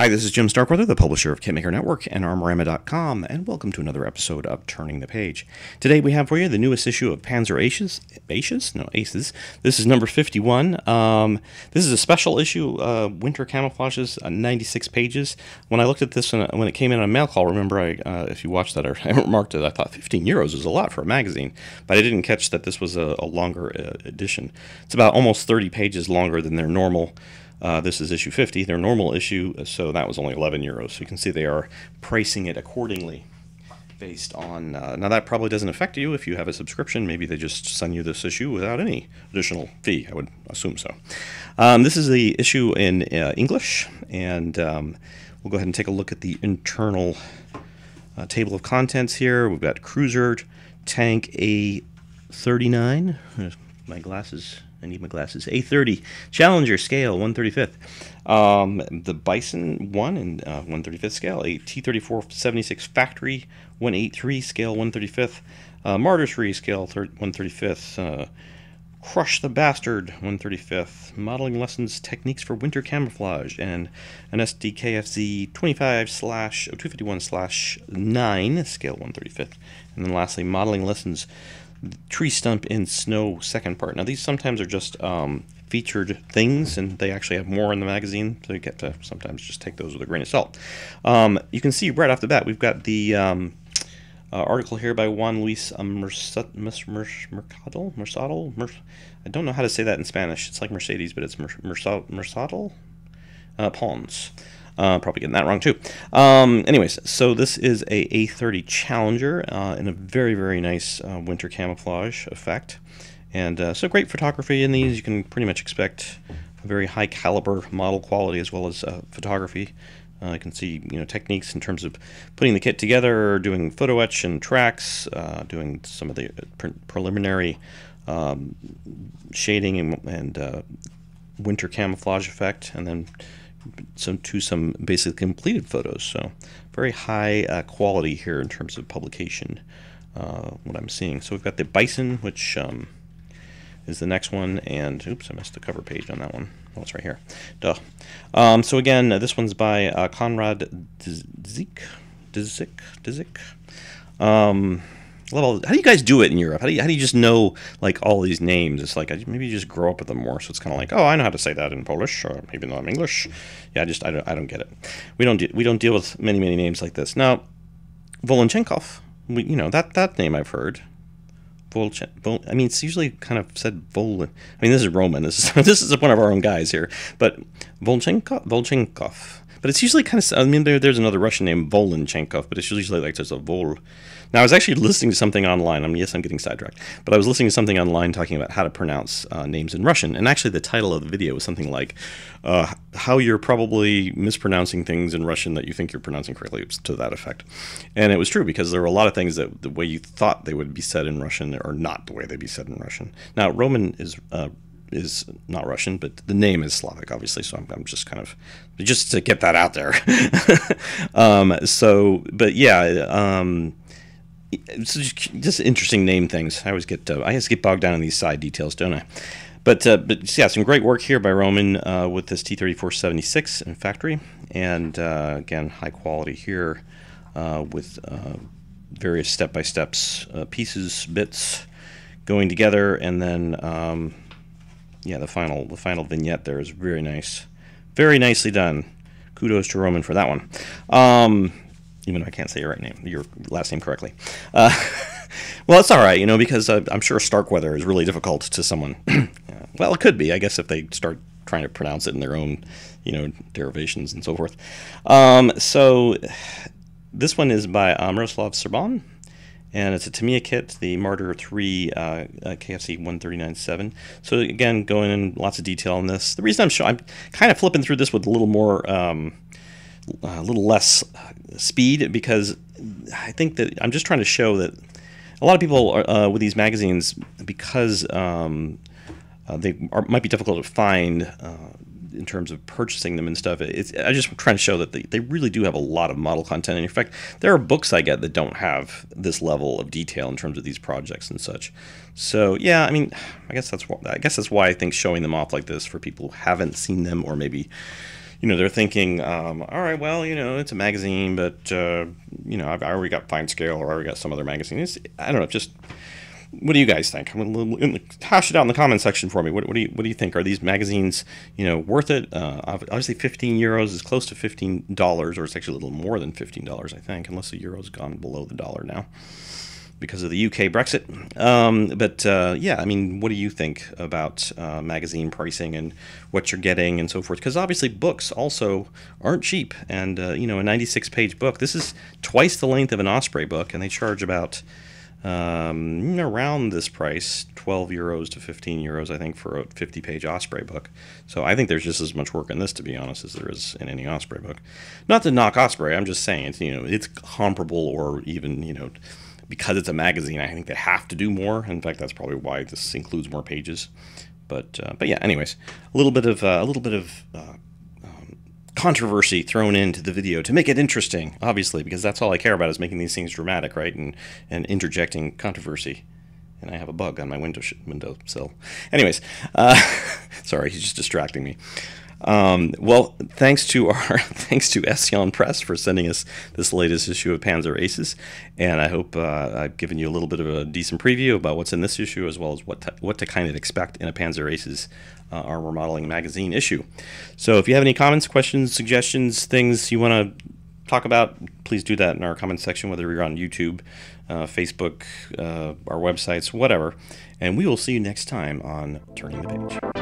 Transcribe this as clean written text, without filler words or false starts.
Hi, this is Jim Starkweather, the publisher of Kitmaker Network and Armorama.com, and welcome to another episode of Turning the Page. Today we have for you the newest issue of Panzer Aces. Aces? No, Aces. This is number 51. This is a special issue, Winter Camouflages, 96 pages. When I looked at this when it came in on a mail call, remember, if you watched that, I remarked it, I thought 15 euros is a lot for a magazine, but I didn't catch that this was a longer edition. It's about almost 30 pages longer than their normal. This is issue 50, their normal issue, so that was only 11 euros. So you can see they are pricing it accordingly based on... now that probably doesn't affect you if you have a subscription. Maybe they just send you this issue without any additional fee. I would assume so. This is the issue in English, and we'll go ahead and take a look at the internal table of contents here. We've got Cruiser, Tank A39. My glasses... I need my glasses. A30 Challenger scale 1/35th. The Bison 1 in 1/35th scale. A T-34 76 Factory 183 scale 1/35th. Martyr 3 scale 1/35th. Crush the Bastard 1/35th. Modeling Lessons Techniques for Winter Camouflage, and an SDKFZ 251/9 scale 1/35th. And then lastly, Modeling Lessons Tree Stump in Snow second part. Now these sometimes are just featured things, and they actually have more in the magazine, so you get to sometimes just take those with a grain of salt. You can see right off the bat we've got the article here by Juan Luis Mercado. I don't know how to say that in Spanish. It's like Mercedes, but it's Mercado Pons. Probably getting that wrong too. Anyways, so this is a A30 Challenger in a very, very nice winter camouflage effect. And so great photography in these. You can pretty much expect a very high caliber model quality as well as photography. You can see techniques in terms of putting the kit together, doing photo etch and tracks, doing some of the preliminary shading and winter camouflage effect, and then some basically completed photos. So very high quality here in terms of publication, what I'm seeing. So we've got the Bison, which is the next one, and oops, I missed the cover page on that one. Oh, it's right here. Duh. So again, this one's by Konrad Dzik. How do you guys do it in Europe? How do you just know like all these names? It's like maybe you just grow up with them more, so it's kind of like, oh, I know how to say that in Polish, or even though I'm English. Yeah, I don't get it. We don't deal with many names like this. Now, Volochenkov, that name I've heard. I mean, it's usually kind of said Vol. I mean, this is Roman. This is one of our own guys here, but Volochenkov. But it's usually kind of, I mean, there's another Russian name, Volochenkov, but it's usually like there's a Vol. Now, I was actually listening to something online. Yes, I'm getting sidetracked, but I was listening to something online talking about how to pronounce names in Russian, and actually the title of the video was something like, how you're probably mispronouncing things in Russian that you think you're pronouncing correctly, to that effect. And it was true, because there were a lot of things that the way you thought they would be said in Russian are not the way they'd be said in Russian. Now, Roman is not Russian, but the name is Slavic, obviously, so I'm just kind of, just to get that out there. But yeah, it's just interesting name things. I always get bogged down in these side details, don't I? But yeah, some great work here by Roman with this T-34 76 in factory, and again, high quality here with various step-by-steps, pieces, bits going together, and then yeah, the final vignette there is very nice, very nicely done. Kudos to Roman for that one. Even though I can't say your last name correctly. Well, it's all right, because I'm sure Starkweather is really difficult to someone. Well, it could be, I guess, if they start trying to pronounce it in their own, derivations and so forth. So this one is by Miroslav Serban, and it's a Tamiya kit, the Martyr 3 KFC 139.7. So again, going in lots of detail on this. The reason I'm kind of flipping through this with a little more, a little less speed, because I think that I'm just trying to show that a lot of people are, with these magazines, because they might be difficult to find in terms of purchasing them and stuff. I just trying to show that they really do have a lot of model content. And in fact, there are books I get that don't have this level of detail in terms of these projects and such. So yeah, I mean, I guess that's why I think showing them off like this for people who haven't seen them, or maybe they're thinking, all right, well, it's a magazine, but I already got Fine Scale, or I already got some other magazine. I don't know, just what do you guys think? Hash it out in the comment section for me. What do you think? Are these magazines, worth it? Obviously, €15 is close to $15, or it's actually a little more than $15, I think, unless the euro's gone below the dollar now because of the UK Brexit. Yeah, I mean, what do you think about magazine pricing and what you're getting and so forth? Because obviously books also aren't cheap. And, a 96-page book, this is twice the length of an Osprey book, and they charge about around this price, €12 to €15, I think, for a 50-page Osprey book. So I think there's just as much work in this, to be honest, as there is in any Osprey book. Not to knock Osprey, I'm just saying, it's comparable, or even, because it's a magazine, I think they have to do more. In fact, that's probably why this includes more pages. But yeah, anyways, a little bit of controversy thrown into the video to make it interesting, obviously, because that's all I care about, is making these things dramatic, right? And interjecting controversy. And I have a bug on my windowsill. Anyways, sorry, he's just distracting me. Well, thanks to Ession Press for sending us this latest issue of Panzer Aces, and I hope I've given you a little bit of a decent preview about what's in this issue, as well as what to kind of expect in a Panzer Aces armor modeling magazine issue. So if you have any comments, questions, suggestions, things you want to talk about, please do that in our comment section, whether you're on YouTube, Facebook, our websites, whatever. And we will see you next time on Turning the Page.